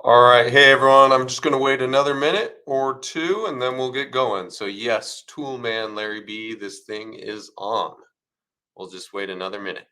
All right. Hey, everyone. I'm just going to wait another minute or two and then we'll get going. So, yes, Toolman Larry B, this thing is on. We'll just wait another minute.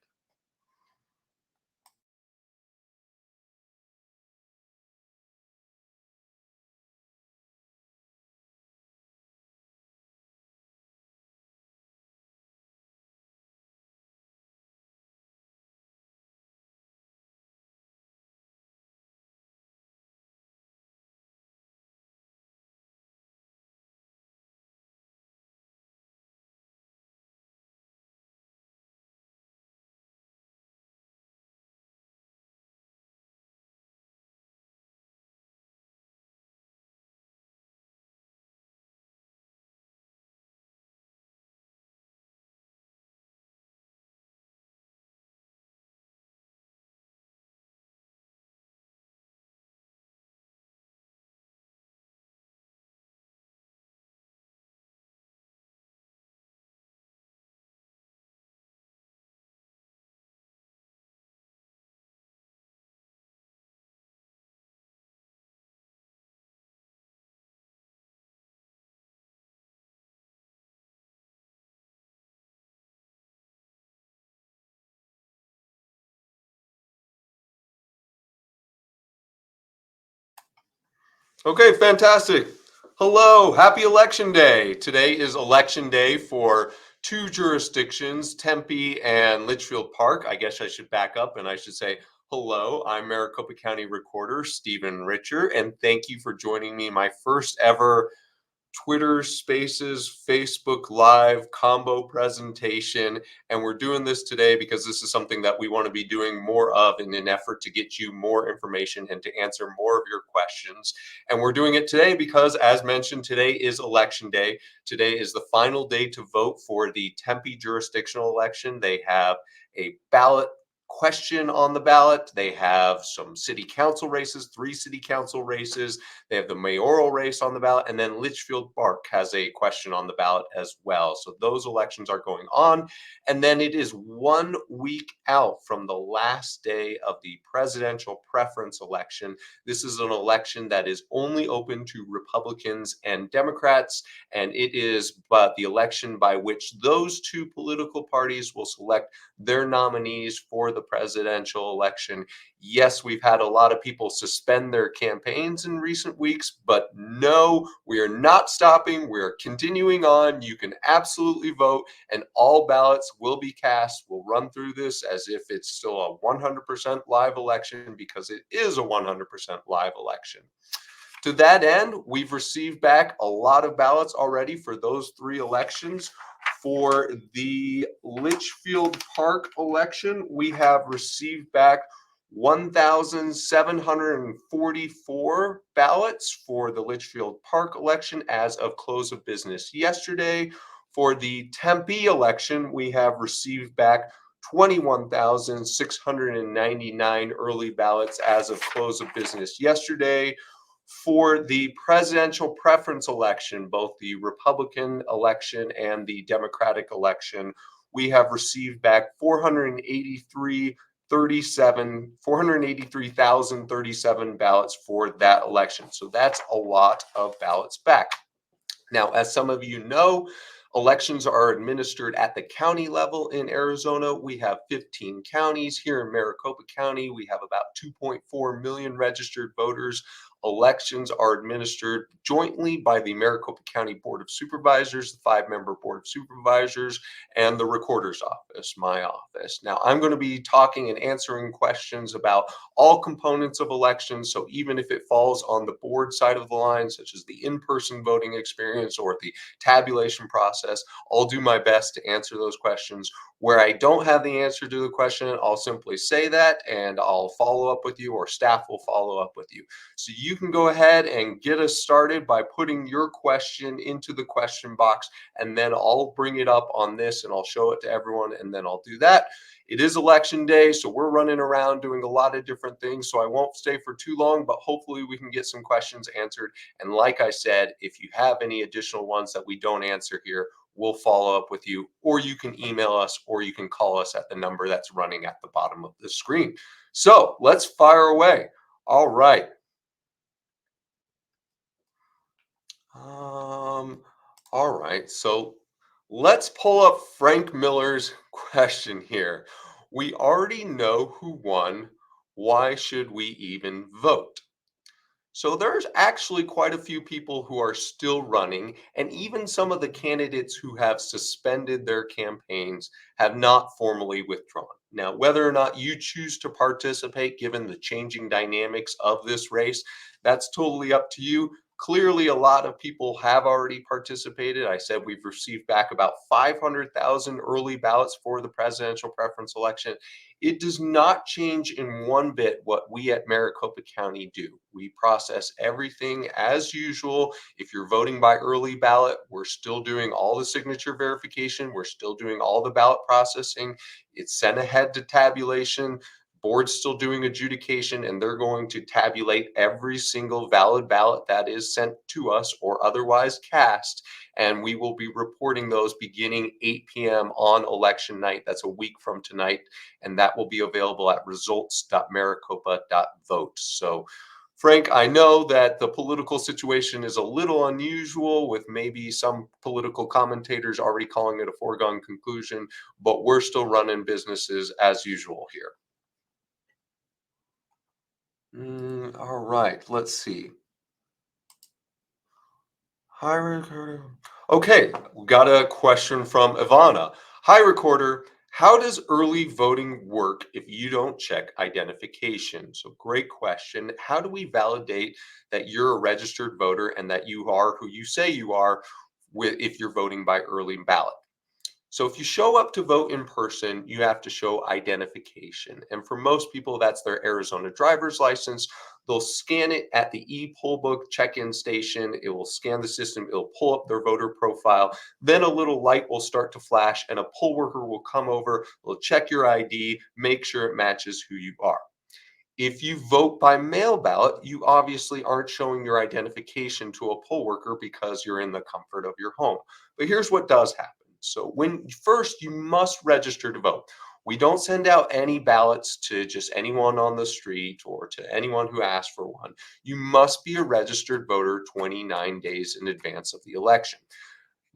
Okay, fantastic. Hello, happy election day. Today is election day for two jurisdictions, Tempe and Litchfield Park. I guess I should back up and I should say, hello, I'm Maricopa County Recorder Stephen Richer, and thank you for joining me, my first ever Twitter Spaces, Facebook Live combo presentation. And we're doing this today because this is something that we want to be doing more of in an effort to get you more information and to answer more of your questions. And we're doing it today because, as mentioned, today is election day. Today is the final day to vote for the Tempe jurisdictional election. They have a ballot question on the ballot. They have some city council races, three city council races. They have the mayoral race on the ballot, and then Litchfield Park has a question on the ballot as well. So those elections are going on. And then it is 1 week out from the last day of the presidential preference election. This is an election that is only open to Republicans and Democrats, and it is but the election by which those two political parties will select their nominees for the presidential election. Yes, we've had a lot of people suspend their campaigns in recent weeks, but no, we are not stopping. We're continuing on. You can absolutely vote, and all ballots will be cast. We'll run through this as if it's still a 100% live election because it is a 100% live election. To that end, we've received back a lot of ballots already for those three elections. For the Litchfield Park election, we have received back 1,744 ballots for the Litchfield Park election as of close of business yesterday. For the Tempe election, we have received back 21,699 early ballots as of close of business yesterday. For the presidential preference election, both the Republican election and the Democratic election, we have received back 483,037 ballots for that election. So that's a lot of ballots back. Now, as some of you know, elections are administered at the county level in Arizona. We have 15 counties. Here in Maricopa County, we have about 2.4 million registered voters. Elections are administered jointly by the Maricopa County Board of Supervisors, the five-member Board of Supervisors, and the Recorder's Office, my office. Now, I'm going to be talking and answering questions about all components of elections. So even if it falls on the board side of the line, such as the in-person voting experience or the tabulation process, I'll do my best to answer those questions. Where I don't have the answer to the question, I'll simply say that and I'll follow up with you, or staff will follow up with you. So you can go ahead and get us started by putting your question into the question box, and then I'll bring it up on this and I'll show it to everyone, and then I'll do that. It is election day, so we're running around doing a lot of different things, so I won't stay for too long, but hopefully we can get some questions answered. And like I said, if you have any additional ones that we don't answer here, we'll follow up with you, or you can email us, or you can call us at the number that's running at the bottom of the screen. So let's fire away. All right. Um, all right. So let's pull up Frank Miller's question here. We already know who won. Why should we even vote? So there's actually quite a few people who are still running, and even some of the candidates who have suspended their campaigns have not formally withdrawn. Now, whether or not you choose to participate, given the changing dynamics of this race, that's totally up to you. Clearly, a lot of people have already participated. I said we've received back about 500,000 early ballots for the presidential preference election. It does not change in one bit what we at Maricopa County do. We process everything as usual. If you're voting by early ballot, we're still doing all the signature verification. We're still doing all the ballot processing. It's sent ahead to tabulation. Board's still doing adjudication, and they're going to tabulate every single valid ballot that is sent to us or otherwise cast. And we will be reporting those beginning 8 p.m. on election night. That's a week from tonight, and that will be available at results.maricopa.vote. So, Frank, I know that the political situation is a little unusual, with maybe some political commentators already calling it a foregone conclusion, but we're still running businesses as usual here. All right, let's see. Hi, Recorder. Okay, we got a question from Ivana. Hi, Recorder. How does early voting work if you don't check identification? So, great question. How do we validate that you're a registered voter and that you are who you say you are if you're voting by early ballot? So if you show up to vote in person, you have to show identification. And for most people, that's their Arizona driver's license. They'll scan it at the e-poll book check-in station. It will scan the system. It'll pull up their voter profile. Then a little light will start to flash and a poll worker will come over, will check your ID, make sure it matches who you are. If you vote by mail ballot, you obviously aren't showing your identification to a poll worker because you're in the comfort of your home. But here's what does happen. So when first you must register to vote. We don't send out any ballots to just anyone on the street or to anyone who asks for one. You must be a registered voter 29 days in advance of the election.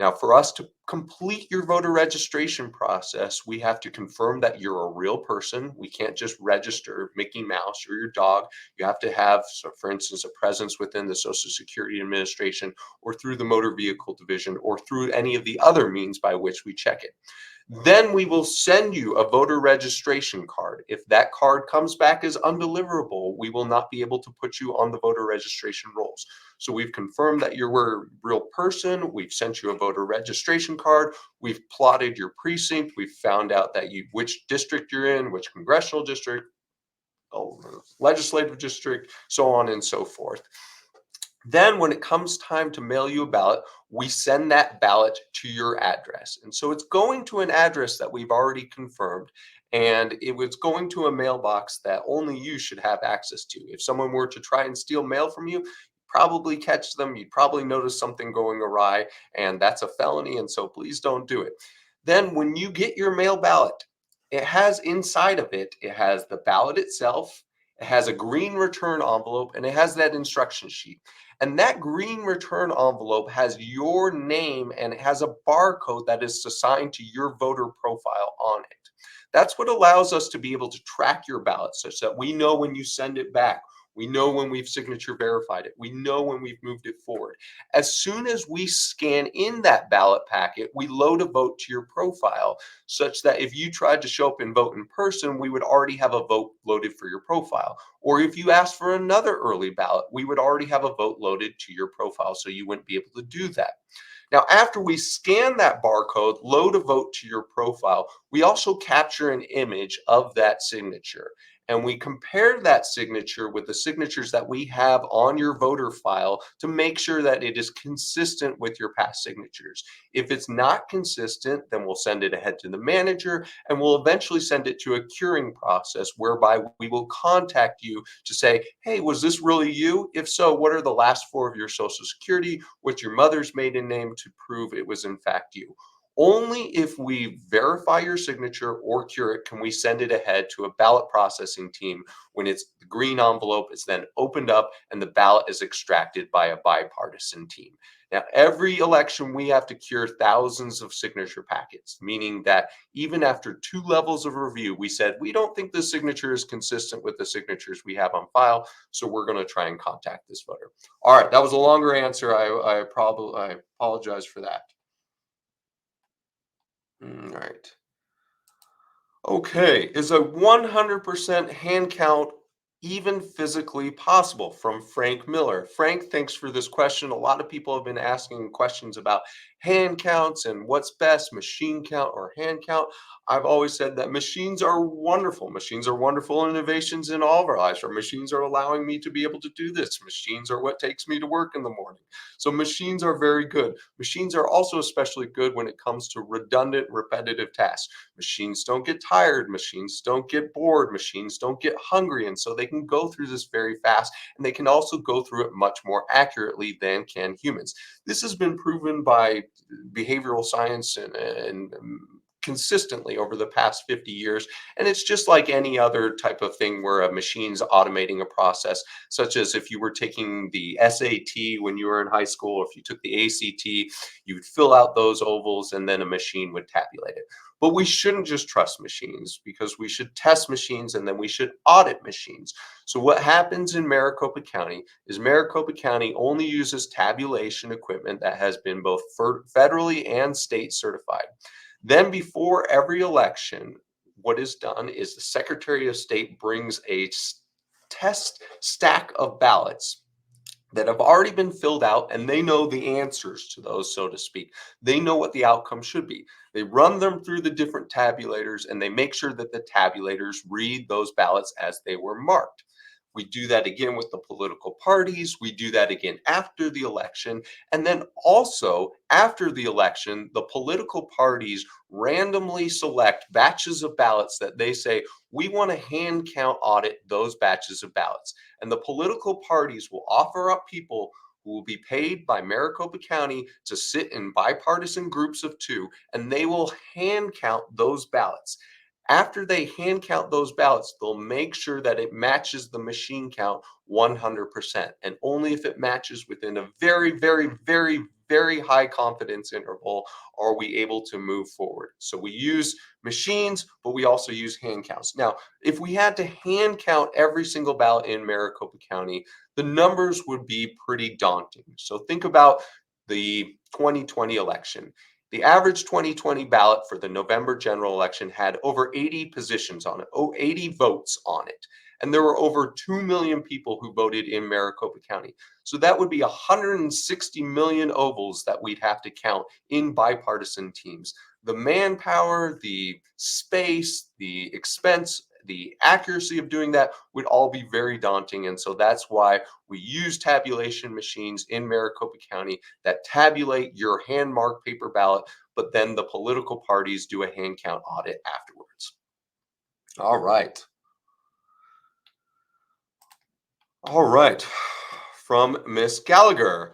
Now, for us to complete your voter registration process, we have to confirm that you're a real person. We can't just register Mickey Mouse or your dog. You have to have, so for instance, a presence within the Social Security Administration or through the Motor Vehicle Division or through any of the other means by which we check it. Then we will send you a voter registration card. If that card comes back as undeliverable, we will not be able to put you on the voter registration rolls. So we've confirmed that you're a real person. We've sent you a voter registration card. We've plotted your precinct. We've found out that which district you're in, which congressional district, legislative district, so on and so forth. Then, when it comes time to mail you a ballot, we send that ballot to your address. And so it's going to an address that we've already confirmed, and it was going to a mailbox that only you should have access to. If someone were to try and steal mail from you, probably catch them. You'd probably notice something going awry, and that's a felony. And so please don't do it. Then, when you get your mail ballot, it has inside of it, it has the ballot itself, it has a green return envelope, and it has that instruction sheet. And that green return envelope has your name and it has a barcode that is assigned to your voter profile on it. That's what allows us to be able to track your ballot such that we know when you send it back. We know when we've signature verified it. We know when we've moved it forward. As soon as we scan in that ballot packet, we load a vote to your profile such that if you tried to show up and vote in person, we would already have a vote loaded for your profile. Or if you asked for another early ballot, we would already have a vote loaded to your profile, so you wouldn't be able to do that. Now, after we scan that barcode, load a vote to your profile, we also capture an image of that signature. And we compare that signature with the signatures that we have on your voter file to make sure that it is consistent with your past signatures. If it's not consistent, then we'll send it ahead to the manager and we'll eventually send it to a curing process whereby we will contact you to say, hey, was this really you? If so, what are the last four of your social security? What's your mother's maiden name to prove it was in fact you? Only if we verify your signature or cure it can we send it ahead to a ballot processing team. When it's the green envelope, it's then opened up and the ballot is extracted by a bipartisan team. Now, every election, we have to cure thousands of signature packets, meaning that even after 2 levels of review, we said, we don't think this signature is consistent with the signatures we have on file, so we're going to try and contact this voter. All right, that was a longer answer. I apologize for that. All right. Okay, is a 100% hand count even physically possible? From Frank Miller. Frank, thanks for this question. A lot of people have been asking questions about hand counts and what's best, machine count or hand count. I've always said that machines are wonderful. Machines are wonderful innovations in all of our lives. Our machines are allowing me to be able to do this. Machines are what takes me to work in the morning. So machines are very good. Machines are also especially good when it comes to redundant, repetitive tasks. Machines don't get tired, machines don't get bored, machines don't get hungry, and so they can go through this very fast, and they can also go through it much more accurately than can humans. This has been proven by behavioral science and consistently over the past 50 years. And it's just like any other type of thing where a machine's automating a process, such as if you were taking the SAT when you were in high school, or if you took the ACT, you would fill out those ovals and then a machine would tabulate it. But we shouldn't just trust machines, because we should test machines and then we should audit machines. So what happens in Maricopa County is Maricopa County only uses tabulation equipment that has been both federally and state certified. Then before every election, what is done is the Secretary of State brings a test stack of ballots that have already been filled out, and they know the answers to those, so to speak. They know what the outcome should be. They run them through the different tabulators and they make sure that the tabulators read those ballots as they were marked. We do that again with the political parties. We do that again after the election. And then also after the election, the political parties randomly select batches of ballots that they say, we want to hand count audit those batches of ballots. And the political parties will offer up people who will be paid by Maricopa County to sit in bipartisan groups of two, and they will hand count those ballots. After they hand count those ballots, they'll make sure that it matches the machine count 100%. And only if it matches within a very, very, very, very high confidence interval are we able to move forward. So we use machines, but we also use hand counts. Now, if we had to hand count every single ballot in Maricopa County, the numbers would be pretty daunting. So think about the 2020 election. The average 2020 ballot for the November general election had over 80 positions on it, 80 votes on it. And there were over 2 million people who voted in Maricopa County. So that would be 160 million ovals that we'd have to count in bipartisan teams. The manpower, the space, the expense, the accuracy of doing that would all be very daunting. And so that's why we use tabulation machines in Maricopa County that tabulate your hand marked paper ballot, but then the political parties do a hand count audit afterwards. All right. All right. From Miss Gallagher.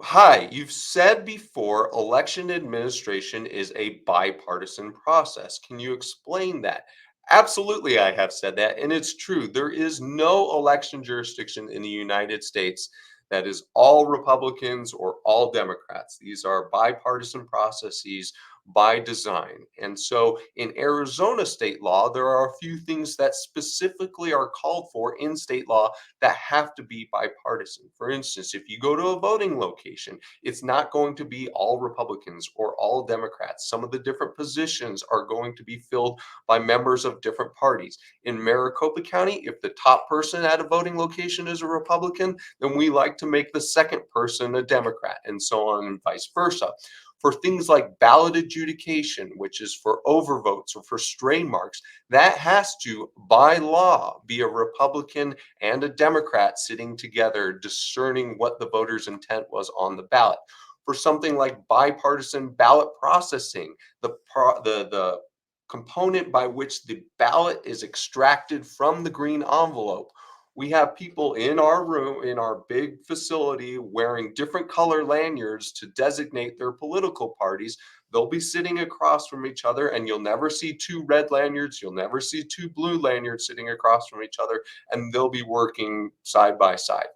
Hi, you've said before election administration is a bipartisan process. Can you explain that? Absolutely, I have said that, and it's true. There is no election jurisdiction in the United States that is all Republicans or all Democrats. These are bipartisan processes by design. And so in Arizona state law, there are a few things that specifically are called for in state law that have to be bipartisan. For instance, if you go to a voting location, it's not going to be all Republicans or all Democrats. Some of the different positions are going to be filled by members of different parties. In Maricopa County, if the top person at a voting location is a Republican, then we like to make the second person a Democrat, and so on and vice versa. For things like ballot adjudication, which is for overvotes or for stray marks, that has to, by law, be a Republican and a Democrat sitting together discerning what the voter's intent was on the ballot. For something like bipartisan ballot processing, the component by which the ballot is extracted from the green envelope, we have people in our room, in our big facility, wearing different color lanyards to designate their political parties. They'll be sitting across from each other, and you'll never see two red lanyards. You'll never see two blue lanyards sitting across from each other, and they'll be working side by side.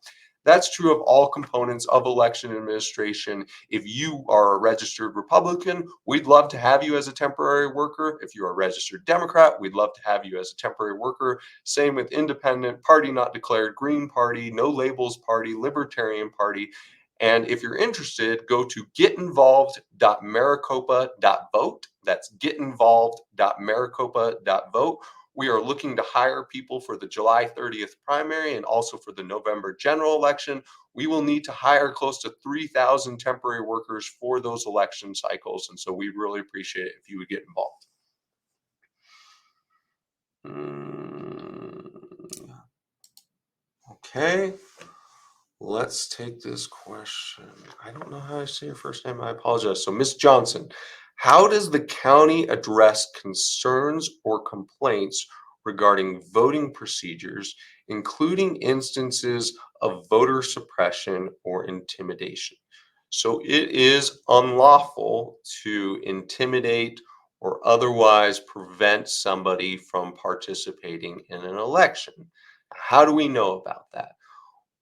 That's true of all components of election administration. If you are a registered Republican, we'd love to have you as a temporary worker. If you're a registered Democrat, we'd love to have you as a temporary worker. Same with independent, party not declared, Green Party, no labels party, Libertarian Party. And if you're interested, go to getinvolved.maricopa.vote. That's getinvolved.maricopa.vote. We are looking to hire people for the July 30th primary and also for the November general election. We will need to hire close to 3,000 temporary workers for those election cycles. And so we'd really appreciate it if you would get involved. Okay. Let's take this question. I don't know how I say your first name. I apologize. So, Miss Johnson, how does the county address concerns or complaints regarding voting procedures, including instances of voter suppression or intimidation? So, it is unlawful to intimidate or otherwise prevent somebody from participating in an election. How do we know about that?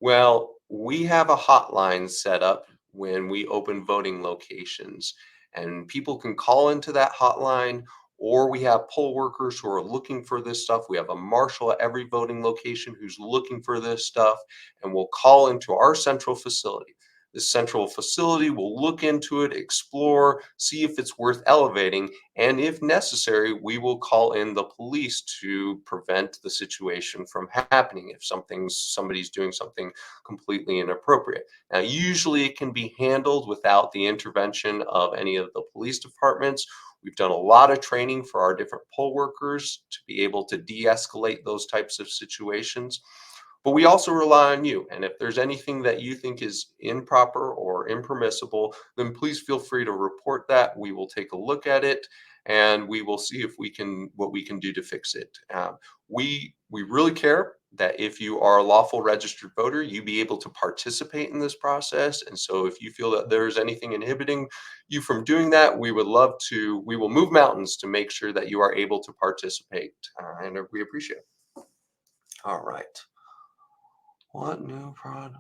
Well, we have a hotline set up when we open voting locations, and people can call into that hotline, or we have poll workers who are looking for this stuff. We have a marshal at every voting location who's looking for this stuff, and we'll call into our central facility. This central facility will look into it, explore, see if it's worth elevating, and if necessary, we will call in the police to prevent the situation from happening if somebody's doing something completely inappropriate. Now, usually it can be handled without the intervention of any of the police departments. We've done a lot of training for our different poll workers to be able to de-escalate those types of situations. But we also rely on you. And if there's anything that you think is improper or impermissible, then please feel free to report that. We will take a look at it and we will see if we can what we can do to fix it. We really care that if you are a lawful registered voter, you be able to participate in this process. And so if you feel that there's anything inhibiting you from doing that, we will move mountains to make sure that you are able to participate. And we appreciate it. All right. What new fraud?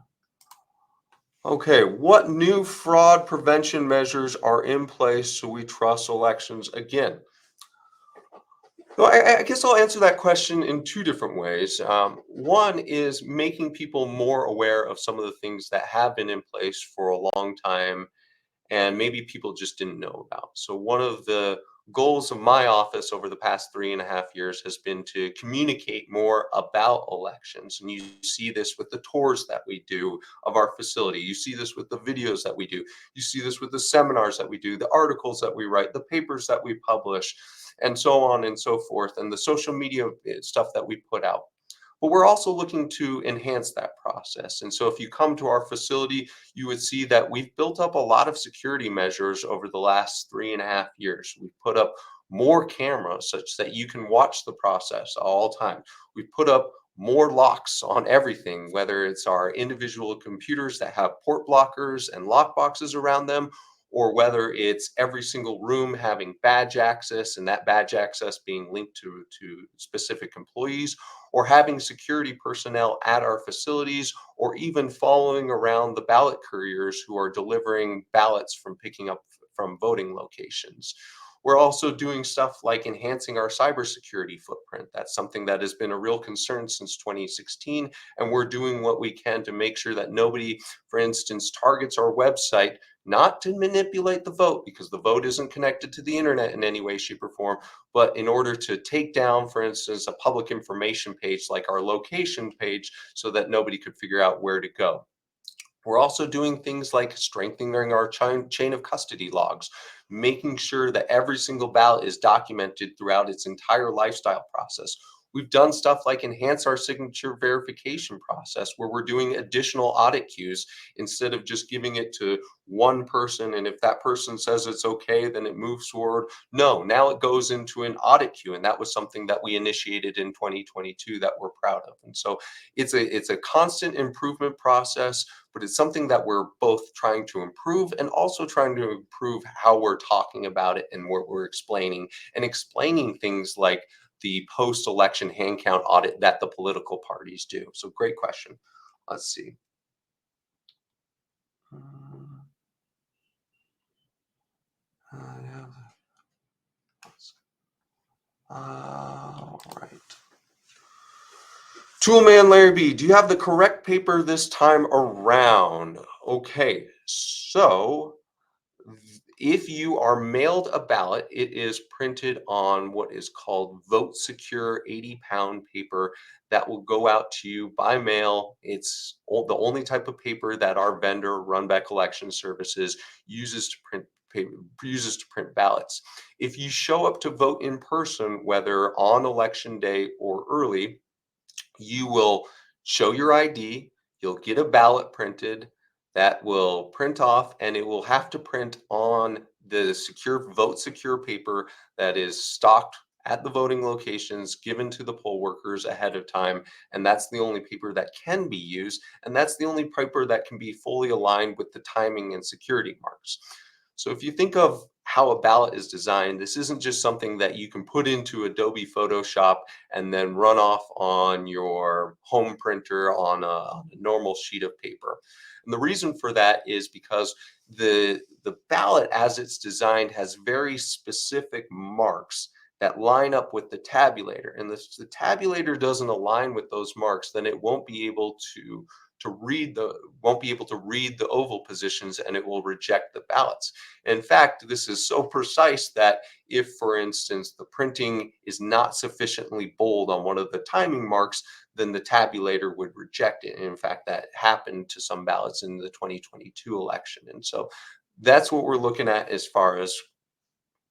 Okay, what new fraud prevention measures are in place so we trust elections again? Well, I guess I'll answer that question in two different ways. One is making people more aware of some of the things that have been in place for a long time and maybe people just didn't know about. So one of the goals of my office over the past 3.5 years has been to communicate more about elections. And you see this with the tours that we do of our facility. You see this with the videos that we do. You see this with the seminars that we do, the articles that we write, the papers that we publish, and so on and so forth, and the social media stuff that we put out. But we're also looking to enhance that process. And so if you come to our facility, you would see that we've built up a lot of security measures over the last 3.5 years. We've put up more cameras such that you can watch the process all the time. We've put up more locks on everything, whether it's our individual computers that have port blockers and lock boxes around them, or whether it's every single room having badge access and that badge access being linked to specific employees, or having security personnel at our facilities, or even following around the ballot couriers who are delivering ballots from picking up from voting locations. We're also doing stuff like enhancing our cybersecurity footprint. That's something that has been a real concern since 2016, and we're doing what we can to make sure that nobody, for instance, targets our website not to manipulate the vote, because the vote isn't connected to the internet in any way, shape, or form, but in order to take down, for instance, a public information page like our location page so that nobody could figure out where to go. We're also doing things like strengthening our chain of custody logs, making sure that every single ballot is documented throughout its entire lifestyle process. We've done stuff like enhance our signature verification process where we're doing additional audit queues instead of just giving it to one person. And if that person says it's okay, then it moves forward. No, now it goes into an audit queue. And that was something that we initiated in 2022 that we're proud of. And so it's a constant improvement process, but it's something that we're both trying to improve and also trying to improve how we're talking about it and what we're explaining, and explaining things like the post-election hand count audit that the political parties do. So great question. Let's see. Yeah. All right. Toolman Larry B, do you have the correct paper this time around? Okay, so if you are mailed a ballot, it is printed on what is called Vote Secure 80-pound paper that will go out to you by mail. It's the only type of paper that our vendor, Runback Election Services, uses to print ballots. If you show up to vote in person, whether on election day or early, you will show your ID, you'll get a ballot printed that will print off, and it will have to print on the secure vote secure paper that is stocked at the voting locations given to the poll workers ahead of time. And that's the only paper that can be used. And that's the only paper that can be fully aligned with the timing and security marks. So if you think of how a ballot is designed, this isn't just something that you can put into Adobe Photoshop and then run off on your home printer on a normal sheet of paper. And the reason for that is because the ballot as it's designed has very specific marks that line up with the tabulator. And the tabulator doesn't align with those marks, then it won't be able to read the oval positions, and it will reject the ballots. In fact, this is so precise that if, for instance, the printing is not sufficiently bold on one of the timing marks, then the tabulator would reject it. And in fact, that happened to some ballots in the 2022 election. And so that's what we're looking at as far as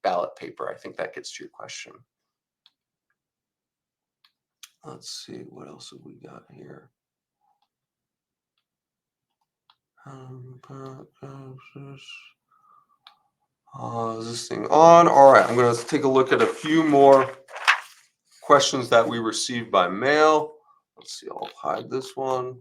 ballot paper. I think that gets to your question. Let's see, what else have we got here? Is this thing on? All right, I'm going to take a look at a few more questions that we received by mail. Let's see, I'll hide this one.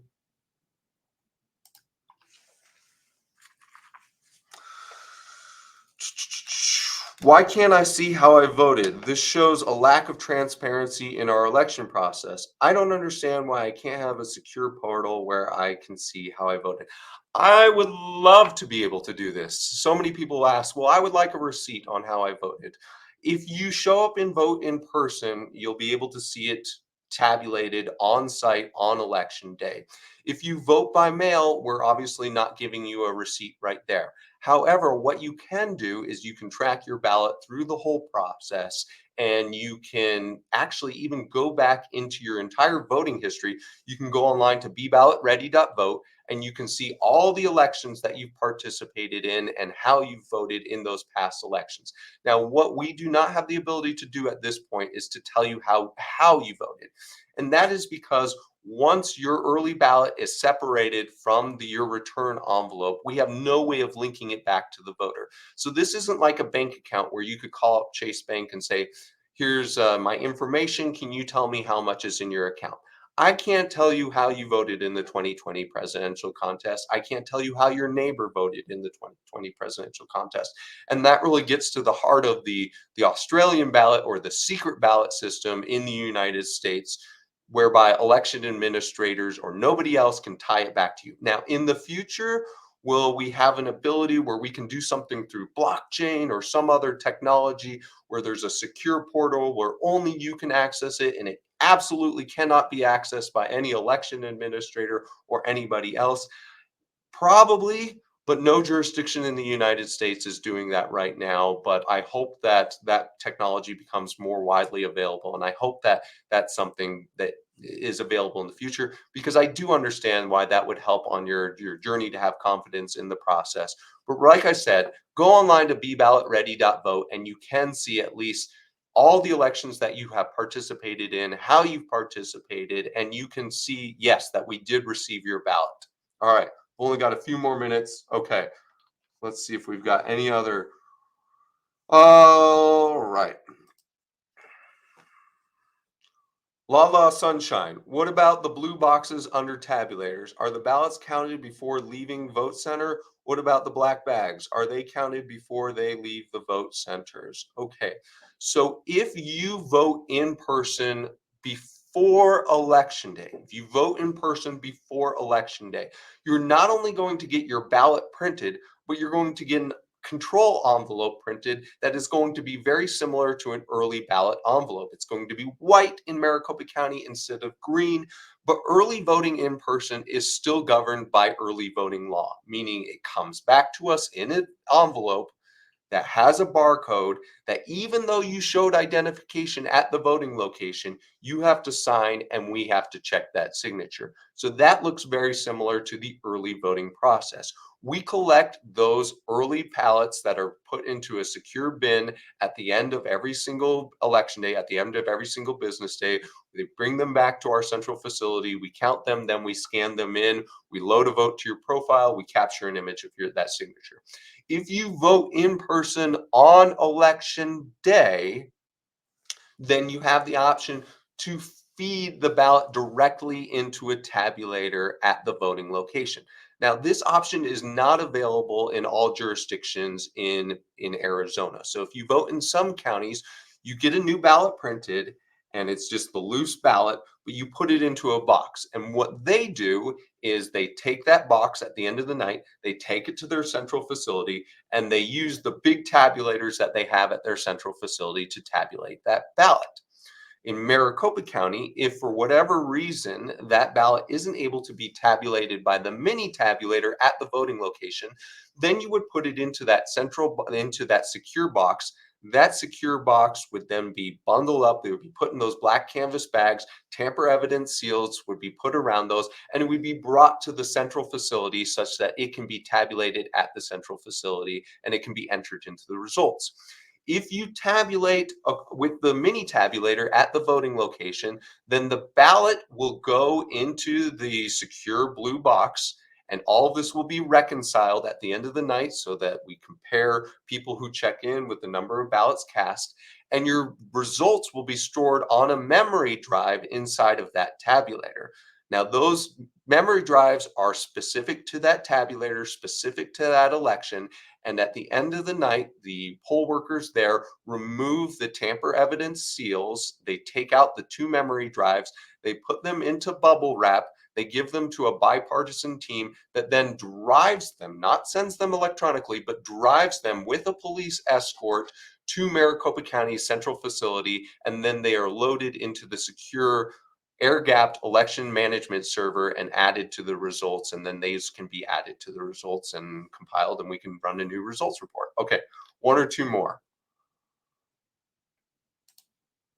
Why can't I see how I voted? This shows a lack of transparency in our election process. I don't understand why I can't have a secure portal where I can see how I voted. I would love to be able to do this. So many people ask, well, I would like a receipt on how I voted. If you show up and vote in person, you'll be able to see it tabulated on site on election day. If you vote by mail, we're obviously not giving you a receipt right there. However, what you can do is you can track your ballot through the whole process, and you can actually even go back into your entire voting history. You can go online to beballotready.vote, and you can see all the elections that you've participated in and how you voted in those past elections. Now, what we do not have the ability to do at this point is to tell you how you voted. And that is because once your early ballot is separated from your return envelope, we have no way of linking it back to the voter. So this isn't like a bank account where you could call up Chase Bank and say, here's my information. Can you tell me how much is in your account? I can't tell you how you voted in the 2020 presidential contest. I can't tell you how your neighbor voted in the 2020 presidential contest. And that really gets to the heart of the Australian ballot, or the secret ballot system in the United States, whereby election administrators or nobody else can tie it back to you. Now, in the future, will we have an ability where we can do something through blockchain or some other technology where there's a secure portal where only you can access it, and it absolutely cannot be accessed by any election administrator or anybody else? Probably, but no jurisdiction in the United States is doing that right now. But I hope that that technology becomes more widely available. And I hope that that's something that is available in the future, because I do understand why that would help on your journey to have confidence in the process. But like I said, go online to beballotready.vote, and you can see at least all the elections that you have participated in, how you've participated, and you can see, yes, that we did receive your ballot. All right, we've only got a few more minutes. Okay, let's see if we've got any other. All right. Lala Sunshine. What about the blue boxes under tabulators? Are the ballots counted before leaving vote center? What about the black bags? Are they counted before they leave the vote centers? Okay. So if you vote in person before election day, if you vote in person before election day, you're not only going to get your ballot printed, but you're going to get an control envelope printed that is going to be very similar to an early ballot envelope. It's going to be white in Maricopa County instead of green, but early voting in person is still governed by early voting law, meaning it comes back to us in an envelope that has a barcode that even though you showed identification at the voting location, you have to sign and we have to check that signature. So that looks very similar to the early voting process. We collect those early ballots that are put into a secure bin at the end of every single election day, at the end of every single business day. We bring them back to our central facility. We count them, then we scan them in. We load a vote to your profile. We capture an image of that signature. If you vote in person on election day, then you have the option to feed the ballot directly into a tabulator at the voting location. Now, this option is not available in all jurisdictions in Arizona. So if you vote in some counties, you get a new ballot printed and it's just the loose ballot, but you put it into a box. And what they do is they take that box at the end of the night, they take it to their central facility, and they use the big tabulators that they have at their central facility to tabulate that ballot. In Maricopa County, if for whatever reason that ballot isn't able to be tabulated by the mini tabulator at the voting location, then you would put it into into that secure box. That secure box would then be bundled up. They would be put in those black canvas bags. Tamper evidence seals would be put around those, and it would be brought to the central facility such that it can be tabulated at the central facility and it can be entered into the results. If you tabulate with the mini tabulator at the voting location, then the ballot will go into the secure blue box, and all of this will be reconciled at the end of the night so that we compare people who check in with the number of ballots cast, and your results will be stored on a memory drive inside of that tabulator. Now, those memory drives are specific to that tabulator, specific to that election, and at the end of the night, the poll workers there remove the tamper evidence seals. They take out the two memory drives, they put them into bubble wrap, they give them to a bipartisan team that then drives them, not sends them electronically, but drives them with a police escort to Maricopa County's central facility, and then they are loaded into the secure air-gapped election management server and added to the results, and then these can be added to the results and compiled, and we can run a new results report. Okay, one or two more.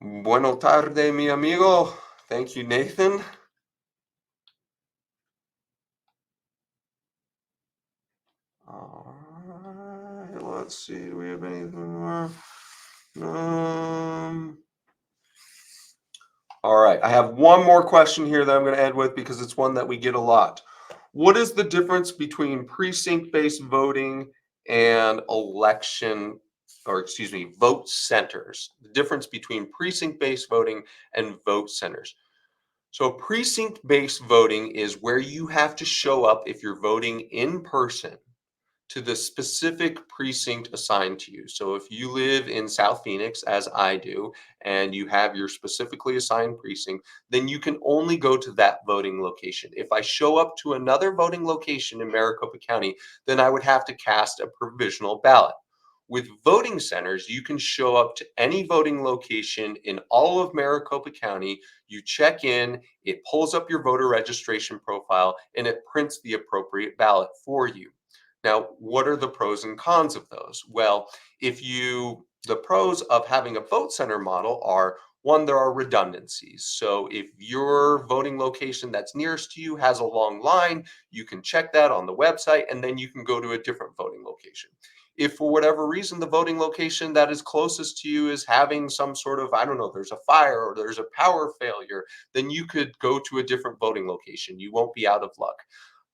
Buenos tardes, mi amigo. Thank you, Nathan. All right, let's see. Do we have anything more? All right, I have one more question here that I'm going to end with because it's one that we get a lot. What is the difference between precinct-based voting and vote centers? The difference between precinct-based voting and vote centers. So precinct-based voting is where you have to show up if you're voting in person to the specific precinct assigned to you. So if you live in South Phoenix, as I do, and you have your specifically assigned precinct, then you can only go to that voting location. If I show up to another voting location in Maricopa County, then I would have to cast a provisional ballot. With voting centers, you can show up to any voting location in all of Maricopa County. You check in, it pulls up your voter registration profile, and it prints the appropriate ballot for you. Now, what are the pros and cons of those? Well, the pros of having a vote center model are one, there are redundancies. So if your voting location that's nearest to you has a long line, you can check that on the website and then you can go to a different voting location. If for whatever reason the voting location that is closest to you is having some sort of, I don't know, there's a fire or there's a power failure, then you could go to a different voting location. You won't be out of luck.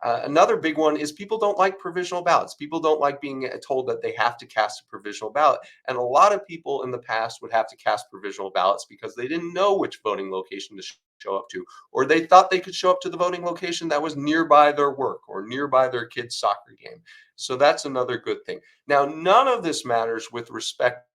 Another big one is people don't like provisional ballots. People don't like being told that they have to cast a provisional ballot. And a lot of people in the past would have to cast provisional ballots because they didn't know which voting location to show up to, or they thought they could show up to the voting location that was nearby their work or nearby their kid's soccer game. So that's another good thing. Now, none of this matters with respect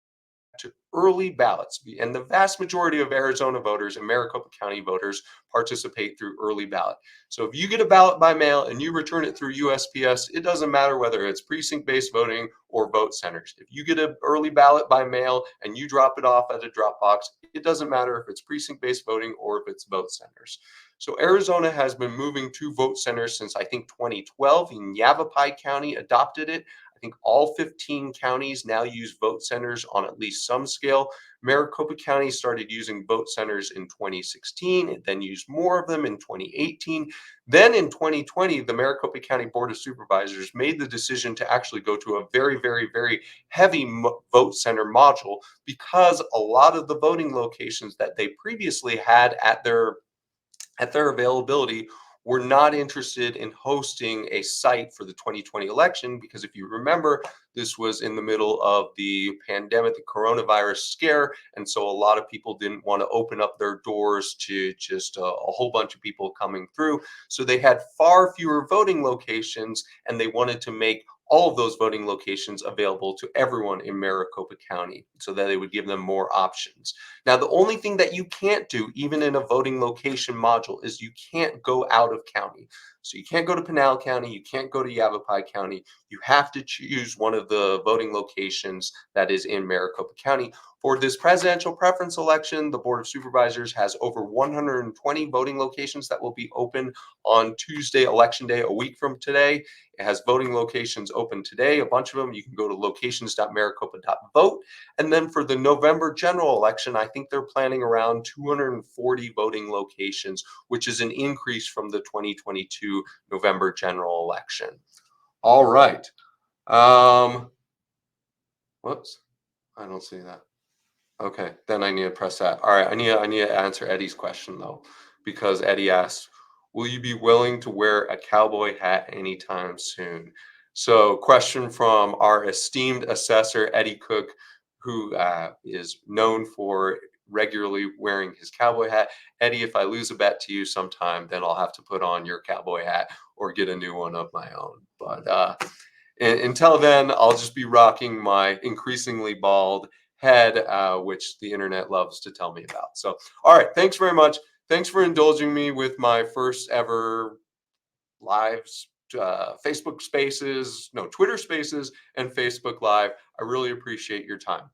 to early ballots. And the vast majority of Arizona voters and Maricopa County voters participate through early ballot. So if you get a ballot by mail and you return it through USPS, it doesn't matter whether it's precinct-based voting or vote centers. If you get an early ballot by mail and you drop it off at a drop box, it doesn't matter if it's precinct-based voting or if it's vote centers. So Arizona has been moving to vote centers since I think 2012. In Yavapai County adopted it. I think all 15 counties now use vote centers on at least some scale. Maricopa County started using vote centers in 2016. It then used more of them in 2018. Then in 2020, the Maricopa County Board of Supervisors made the decision to actually go to a very, very, very heavy vote center module because a lot of the voting locations that they previously had at their availability were not interested in hosting a site for the 2020 election because if you remember, this was in the middle of the pandemic, the coronavirus scare, and so a lot of people didn't want to open up their doors to just a whole bunch of people coming through. So they had far fewer voting locations, and they wanted to make all of those voting locations available to everyone in Maricopa County so that they would give them more options. Now, the only thing that you can't do, even in a voting location module, is you can't go out of county. So you can't go to Pinal County, you can't go to Yavapai County. You have to choose one of the voting locations that is in Maricopa County. For this presidential preference election, the Board of Supervisors has over 120 voting locations that will be open on Tuesday, Election Day, a week from today. It has voting locations open today, a bunch of them. You can go to locations.maricopa.vote. And then for the November general election, I think they're planning around 240 voting locations, which is an increase from the 2022 November general election. All right. Whoops. I don't see that. Okay, then I need to press that. All right, I need to answer Eddie's question though, because Eddie asked, "Will you be willing to wear a cowboy hat anytime soon?" So, question from our esteemed assessor Eddie Cook, who is known for regularly wearing his cowboy hat. Eddie, if I lose a bet to you sometime, then I'll have to put on your cowboy hat or get a new one of my own. But until then, I'll just be rocking my increasingly bald head, which the internet loves to tell me about. So, all right, thanks very much. Thanks for indulging me with my first ever lives, Facebook Spaces, no, Twitter Spaces, and Facebook Live. I really appreciate your time.